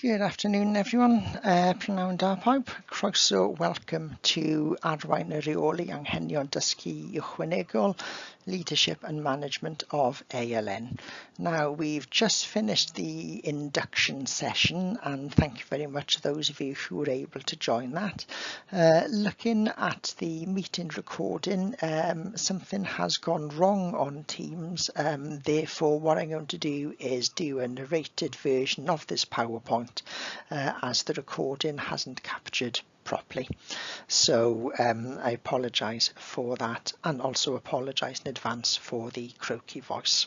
Good afternoon everyone, prynawn da pawb, croeso welcome to Arwain y Reoli Anghenion Dysgu Ychwanegol, Leadership and Management of ALN. Now we've just finished the induction session and thank you very much to those of you who were able to join that. Looking at the meeting recording, something has gone wrong on Teams, therefore what I'm going to do is do a narrated version of this PowerPoint as the recording hasn't captured properly. So I apologise for that and also apologise in advance for the croaky voice.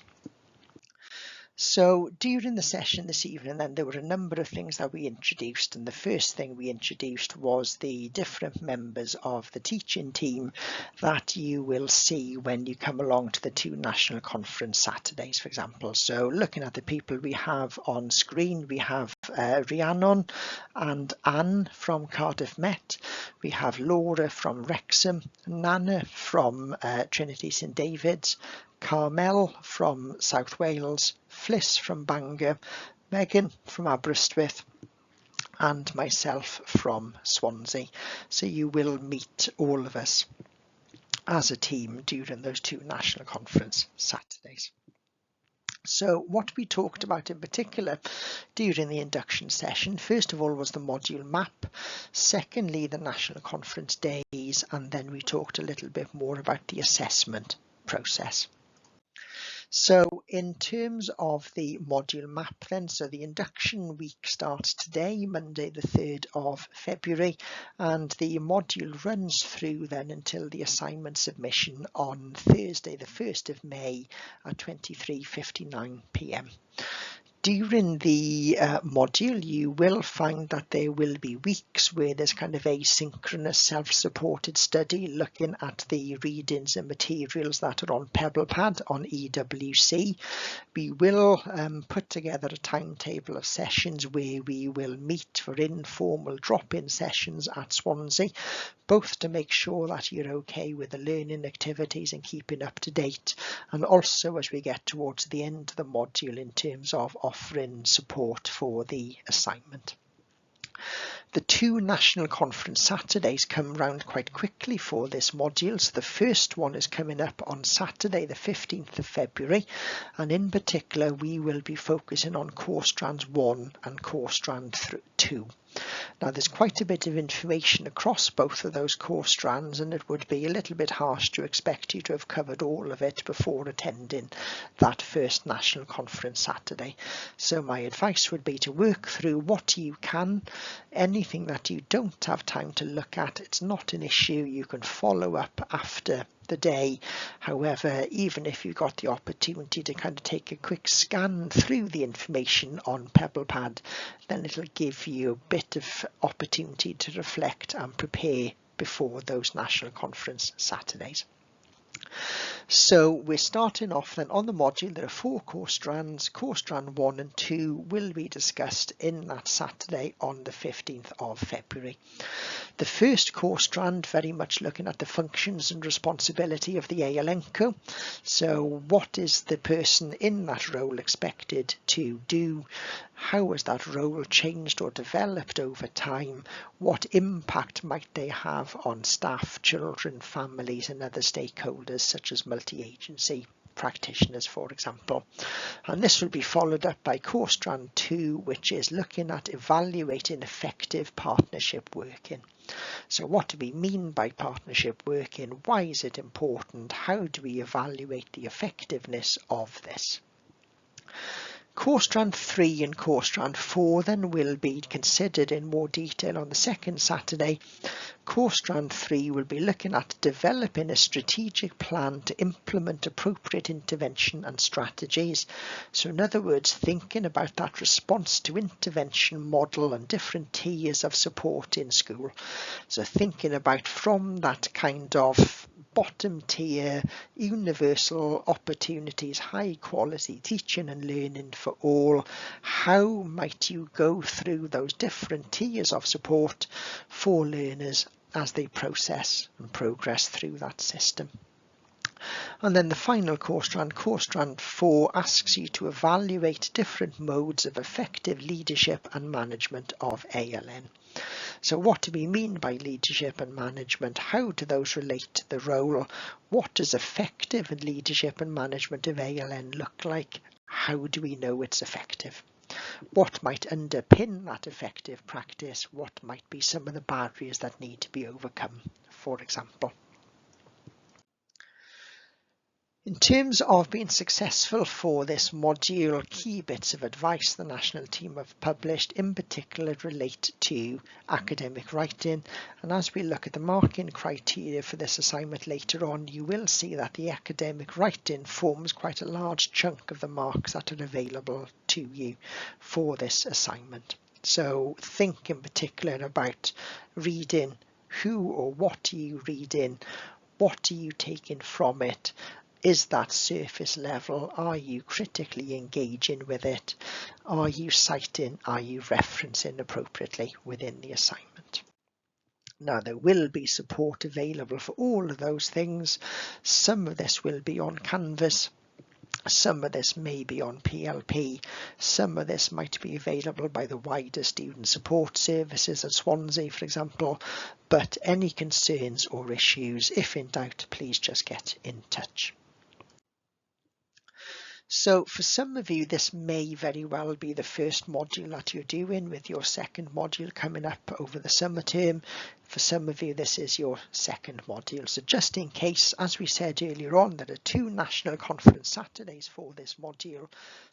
So during the session this evening then there were a number of things that we introduced, and the first thing we introduced was the different members of the teaching team that you will see when you come along to the two national conference Saturdays, for example. So looking at the people we have on screen, we have Rhiannon and Anne from Cardiff Met, we have Laura from Wrexham, Nana from Trinity St David's, Carmel from South Wales, Fliss from Bangor, Megan from Aberystwyth and myself from Swansea. So you will meet all of us as a team during those two national conference Saturdays. So what we talked about in particular during the induction session, first of all was the module map, secondly the national conference days, and then we talked a little bit more about the assessment process. So in terms of the module map then, so the induction week starts today, Monday the 3rd of February, and the module runs through then until the assignment submission on Thursday the 1st of May at 23:59 p.m. During the module, you will find that there will be weeks where there's kind of asynchronous self-supported study looking at the readings and materials that are on PebblePad on EWC. We will put together a timetable of sessions where we will meet for informal drop-in sessions at Swansea, both to make sure that you're okay with the learning activities and keeping up to date, and also as we get towards the end of the module in terms of offering support for the assignment. The two national conference Saturdays come round quite quickly for this module. So the first one is coming up on Saturday the 15th of February, and in particular we will be focusing on core strands 1 and core strand 2. Now there's quite a bit of information across both of those core strands, and it would be a little bit harsh to expect you to have covered all of it before attending that first national conference Saturday. So my advice would be to work through what you can. Anything that you don't have time to look at, it's not an issue, you can follow up after the day. However, even if you got the opportunity to kind of take a quick scan through the information on PebblePad, then it'll give you a bit of opportunity to reflect and prepare before those national conference Saturdays. So we're starting off then on the module. There are 4 core strands. Core strand 1 and 2 will be discussed in that Saturday on the 15th of February. The first core strand very much looking at the functions and responsibility of the ALNCO. So what is the person in that role expected to do? How has that role changed or developed over time? What impact might they have on staff, children, families and other stakeholders such as multi-agency practitioners, for example? And this will be followed up by core strand 2, which is looking at evaluating effective partnership working. So what do we mean by partnership working? Why is it important? How do we evaluate the effectiveness of this? Core strand 3 and core strand 4 then will be considered in more detail on the second Saturday. Core strand 3 will be looking at developing a strategic plan to implement appropriate intervention and strategies. So in other words, thinking about that response to intervention model and different tiers of support in school. So thinking about from that kind of bottom tier, universal opportunities, high quality teaching and learning for all, how might you go through those different tiers of support for learners as they process and progress through that system? And then the final course strand 4, asks you to evaluate different modes of effective leadership and management of ALN. So what do we mean by leadership and management? How do those relate to the role? What does effective leadership and management of ALN look like? How do we know it's effective? What might underpin that effective practice? What might be some of the barriers that need to be overcome, for example? In terms of being successful for this module, key bits of advice the national team have published in particular relate to academic writing, and as we look at the marking criteria for this assignment later on, you will see that the academic writing forms quite a large chunk of the marks that are available to you for this assignment. So think in particular about reading. Who or what are you reading? What are you taking from it? Is that surface level? Are you critically engaging with it? Are you citing? Are you referencing appropriately within the assignment? Now, there will be support available for all of those things. Some of this will be on Canvas. Some of this may be on PLP, some of this might be available by the wider student support services at Swansea, for example, but any concerns or issues, if in doubt, please just get in touch. So for some of you, this may very well be the first module that you're doing, with your second module coming up over the summer term. For some of you, this is your second module. So just in case, as we said earlier on, there are 2 national conference Saturdays for this module,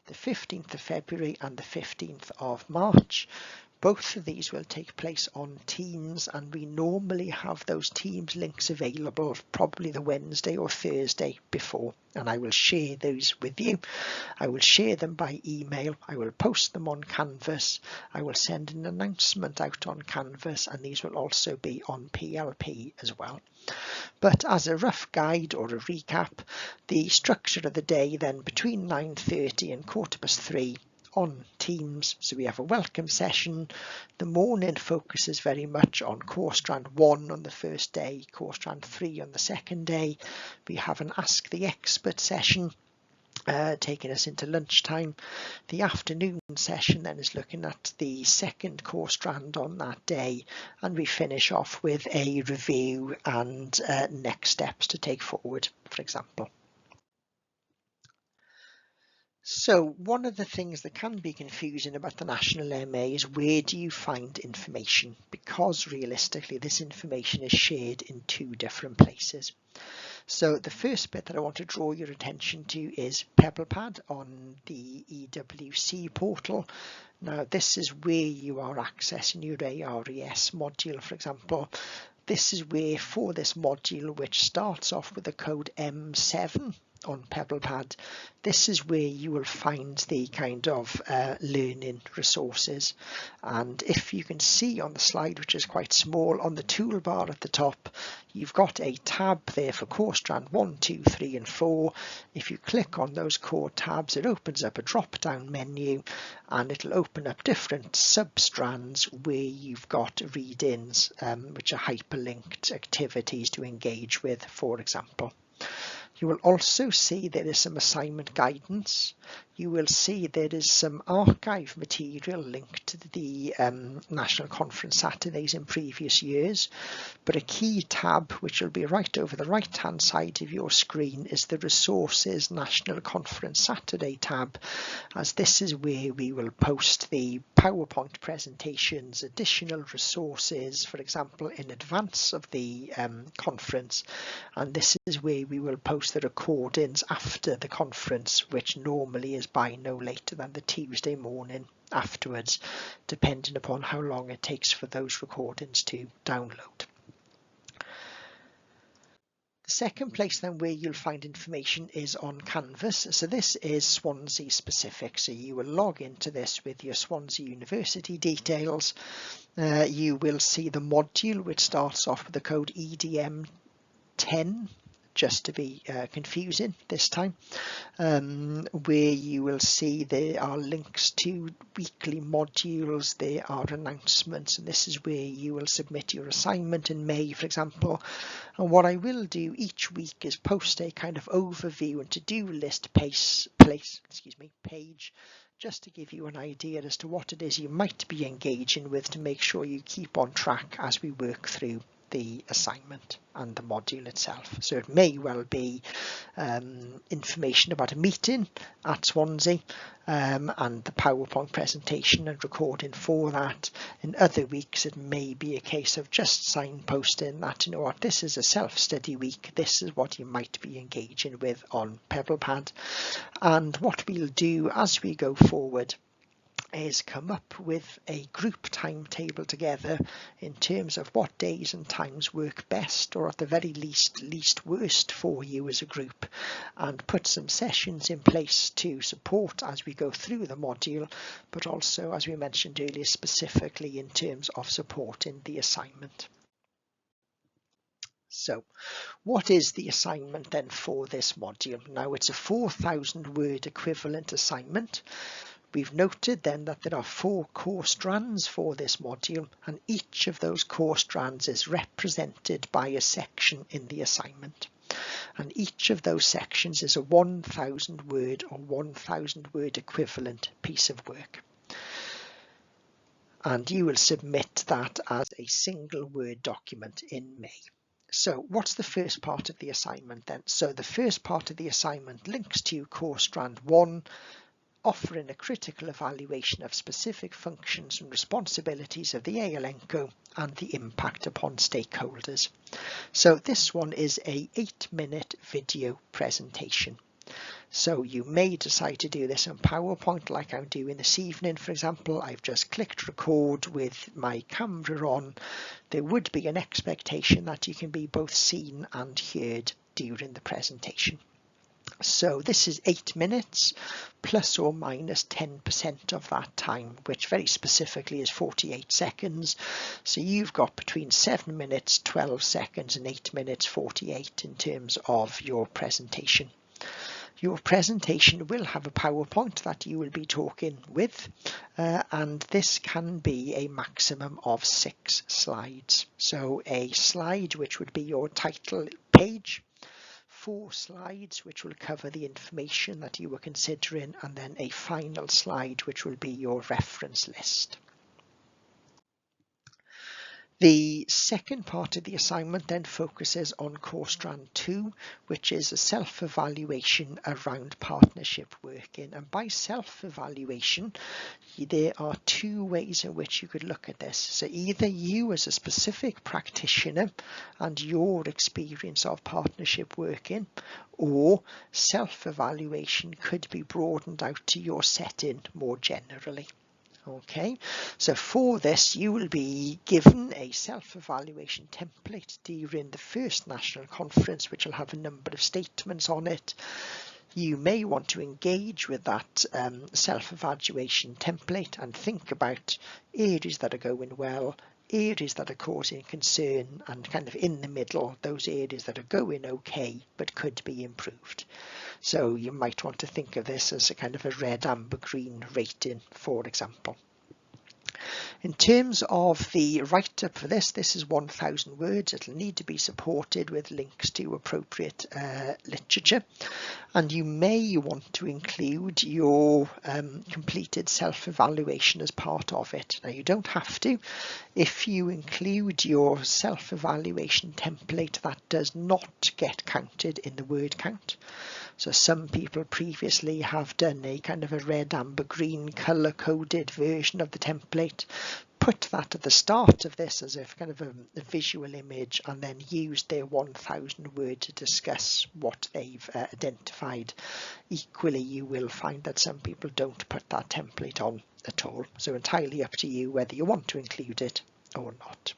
the 15th of February and the 15th of March. Both of these will take place on Teams, and we normally have those Teams links available probably the Wednesday or Thursday before, and I will share those with you. I will share them by email, I will post them on Canvas, I will send an announcement out on Canvas, and these will also be on PLP as well. But as a rough guide or a recap, the structure of the day then between 9:30 and 3:15 on Teams. So we have a welcome session. The morning focuses very much on course strand 1 on the first day, course strand 3 on the second day. We have an Ask the Expert session taking us into lunchtime. The afternoon session then is looking at the second course strand on that day, and we finish off with a review and next steps to take forward, for example. So one of the things that can be confusing about the National MA is where do you find information, because realistically this information is shared in 2 different places. So the first bit that I want to draw your attention to is PebblePad on the EWC portal. Now this is where you are accessing your ARES module, for example. This is where, for this module, which starts off with the code M7 on PebblePad, this is where you will find the kind of learning resources. And if you can see on the slide, which is quite small, on the toolbar at the top, you've got a tab there for course strand 1, 2, 3 and 4. If you click on those core tabs, it opens up a drop-down menu, and it'll open up different sub-strands where you've got read-ins, which are hyperlinked activities to engage with, for example. You will also see there is some assignment guidance. You will see there is some archive material linked to the National Conference Saturdays in previous years. But a key tab, which will be right over the right hand side of your screen, is the Resources National Conference Saturday tab, as this is where we will post the PowerPoint presentations, additional resources, for example, in advance of the conference. And this is where we will post the recordings after the conference, which normally is by no later than the Tuesday morning afterwards, depending upon how long it takes for those recordings to download. The second place then where you'll find information is on Canvas. So this is Swansea specific, so you will log into this with your Swansea University details. You will see the module which starts off with the code EDM 10 just to be confusing this time, where you will see there are links to weekly modules, there are announcements, and this is where you will submit your assignment in May, for example. And what I will do each week is post a kind of overview and to-do list page, just to give you an idea as to what it is you might be engaging with, to make sure you keep on track as we work through the assignment and the module itself. So it may well be information about a meeting at Swansea and the PowerPoint presentation and recording for that. In other weeks it may be a case of just signposting that, you know what, this is a self-study week, this is what you might be engaging with on Pebblepad. And what we'll do as we go forward is come up with a group timetable together in terms of what days and times work best, or at the very least worst for you as a group, and put some sessions in place to support as we go through the module, but also, as we mentioned earlier, specifically in terms of supporting the assignment. So what is the assignment then for this module? Now, it's a 4,000 word equivalent assignment. We've noted then that there are 4 core strands for this module, and each of those core strands is represented by a section in the assignment. And each of those sections is a 1,000 word or 1,000 word equivalent piece of work. And you will submit that as a single Word document in May. So what's the first part of the assignment then? So the first part of the assignment links to core strand 1, offering a critical evaluation of specific functions and responsibilities of the ALN and the impact upon stakeholders. So this one is a 8-minute video presentation. So you may decide to do this on PowerPoint like I'm doing this evening. For example, I've just clicked record with my camera on. There would be an expectation that you can be both seen and heard during the presentation. So this is 8 minutes plus or minus 10% of that time, which very specifically is 48 seconds. So you've got between 7 minutes 12 seconds and 8 minutes 48 in terms of your presentation. Your presentation will have a PowerPoint that you will be talking with, and this can be a maximum of 6 slides. So a slide which would be your title page, 4 slides which will cover the information that you were considering, and then a final slide which will be your reference list. The second part of the assignment then focuses on core strand 2, which is a self-evaluation around partnership working. And by self-evaluation, there are 2 ways in which you could look at this. So either you as a specific practitioner and your experience of partnership working, or self-evaluation could be broadened out to your setting more generally. Okay, so for this you will be given a self-evaluation template during the first national conference, which will have a number of statements on it. You may want to engage with that self-evaluation template and think about areas that are going well, areas that are causing concern, and kind of in the middle, those areas that are going okay but could be improved. So you might want to think of this as a kind of a red, amber, green rating, for example. In terms of the write-up for this is 1,000 words. It'll need to be supported with links to appropriate literature, and you may want to include your completed self-evaluation as part of it. Now, you don't have to. If you include your self-evaluation template, that does not get counted in the word count. So some people previously have done a kind of a red, amber, green colour-coded version of the template, put that at the start of this as a kind of a visual image, and then used their 1,000 word to discuss what they've identified. Equally, you will find that some people don't put that template on at all. So entirely up to you whether you want to include it or not.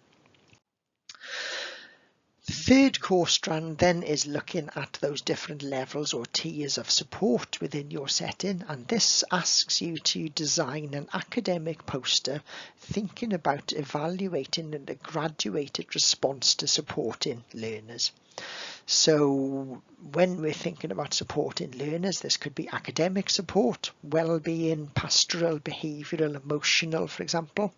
The third core strand then is looking at those different levels or tiers of support within your setting, and this asks you to design an academic poster thinking about evaluating a graduated response to supporting learners. So when we're thinking about supporting learners, this could be academic support, well-being, pastoral, behavioural, emotional, for example.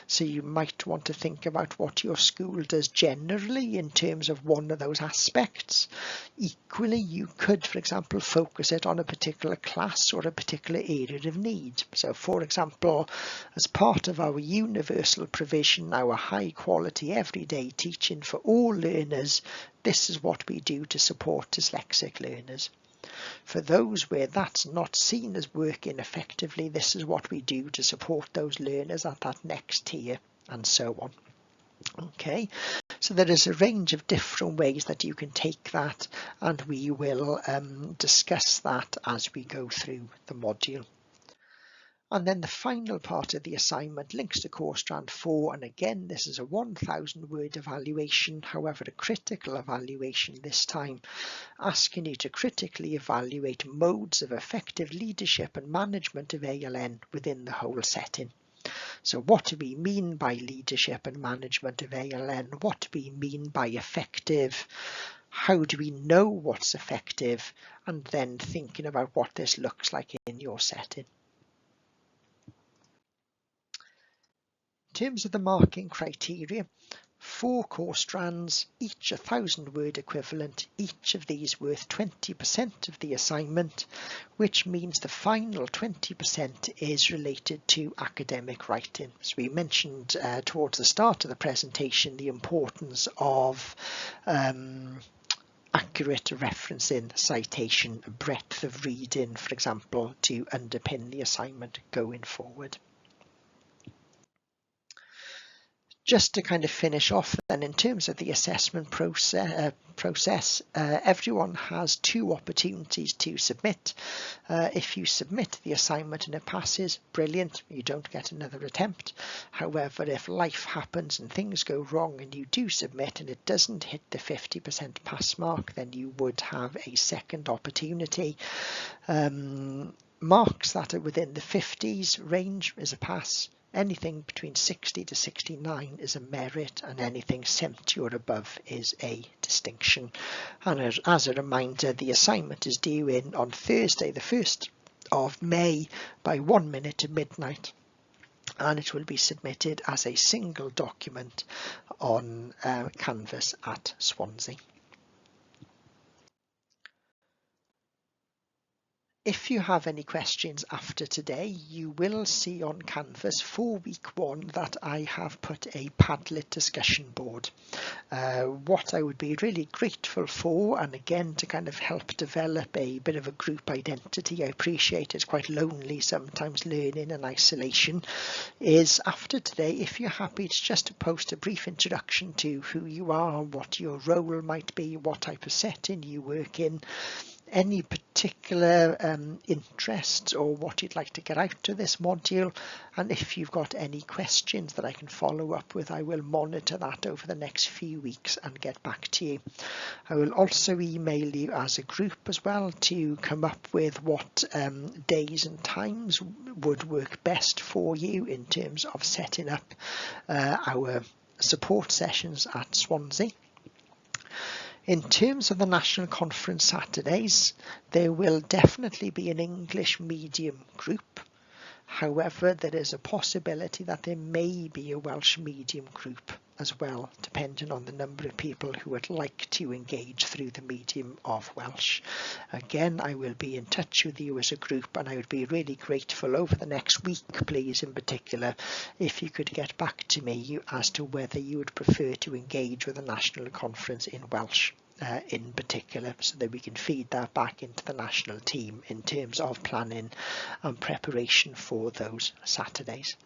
So you might want to think about what your school does generally in terms of one of those aspects. Equally, you could, for example, focus it on a particular class or a particular area of need. So for example, as part of our universal provision, our high quality everyday teaching for all learners, this is what we do to support dyslexic learners. For those where that's not seen as working effectively, this is what we do to support those learners at that next tier, and so on. Okay, so there is a range of different ways that you can take that, and we will discuss that as we go through the module. And then the final part of the assignment links to core strand 4, and again this is a 1,000 word evaluation, however a critical evaluation this time, asking you to critically evaluate modes of effective leadership and management of ALN within the whole setting. So what do we mean by leadership and management of ALN? What do we mean by effective? How do we know what's effective? And then thinking about what this looks like in your setting. In terms of the marking criteria, 4 core strands, each 1,000 word equivalent, each of these worth 20% of the assignment, which means the final 20% is related to academic writing. So we mentioned towards the start of the presentation the importance of accurate referencing, citation, breadth of reading, for example, to underpin the assignment going forward. Just to kind of finish off then, in terms of the assessment process, everyone has 2 opportunities to submit. If you submit the assignment and it passes, brilliant, you don't get another attempt. However, if life happens and things go wrong and you do submit and it doesn't hit the 50% pass mark, then you would have a second opportunity. Marks that are within the 50s range is a pass. Anything between 60 to 69 is a merit, and anything 70 or above is a distinction. And as a reminder, the assignment is due in on Thursday the 1st of May by 1 minute to midnight, and it will be submitted as a single document on Canvas at Swansea. If you have any questions after today, you will see on Canvas for week 1 that I have put a Padlet discussion board. What I would be really grateful for, and again to kind of help develop a bit of a group identity, I appreciate it's quite lonely sometimes learning in isolation, is after today, if you're happy to just post a brief introduction to who you are, what your role might be, what type of setting you work in, any particular interests or what you'd like to get out of this module, and if you've got any questions that I can follow up with, I will monitor that over the next few weeks and get back to you. I will also email you as a group as well to come up with what days and times would work best for you in terms of setting up our support sessions at Swansea. In terms of the National Conference Saturdays, there will definitely be an English medium group. However, there is a possibility that there may be a Welsh medium group as well, depending on the number of people who would like to engage through the medium of Welsh. Again, I will be in touch with you as a group, and I would be really grateful over the next week, please, in particular, if you could get back to me as to whether you would prefer to engage with the National Conference in Welsh in particular, so that we can feed that back into the national team in terms of planning and preparation for those Saturdays.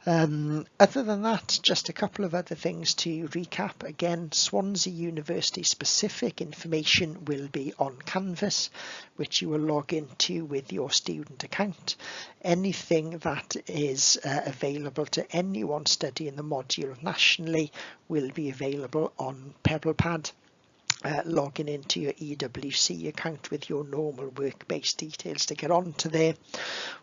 Other than that, just a couple of other things to recap. Again, Swansea University specific information will be on Canvas, which you will log into with your student account. Anything that is available to anyone studying the module nationally will be available on PebblePad. logging into your EWC account with your normal work-based details to get onto there.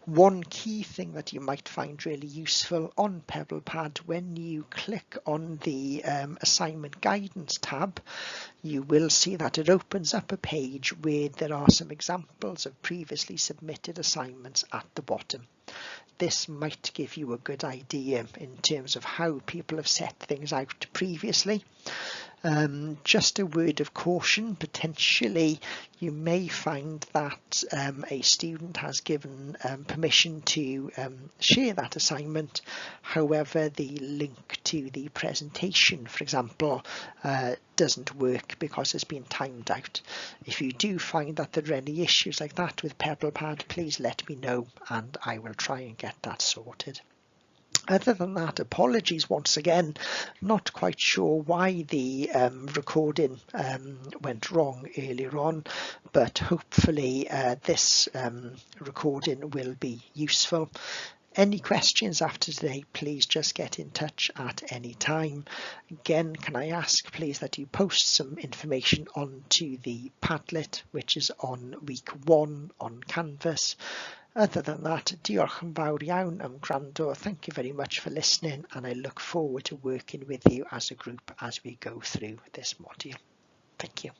One key thing that you might find really useful on PebblePad, when you click on the assignment guidance tab, you will see that it opens up a page where there are some examples of previously submitted assignments at the bottom. This might give you a good idea in terms of how people have set things out previously. Just a word of caution, potentially you may find that a student has given permission to share that assignment, however the link to the presentation, for example, doesn't work because it's been timed out. If you do find that there are any issues like that with PebblePad, please let me know and I will try and get that sorted. Other than that, apologies once again, not quite sure why the recording went wrong earlier on, but hopefully this recording will be useful. Any questions after today, please just get in touch at any time. Again, can I ask please that you post some information onto the Padlet, which is on week 1 on Canvas. Other than that, diolch yn fawr iawn am gwrando. Thank you very much for listening, and I look forward to working with you as a group as we go through this module. Thank you.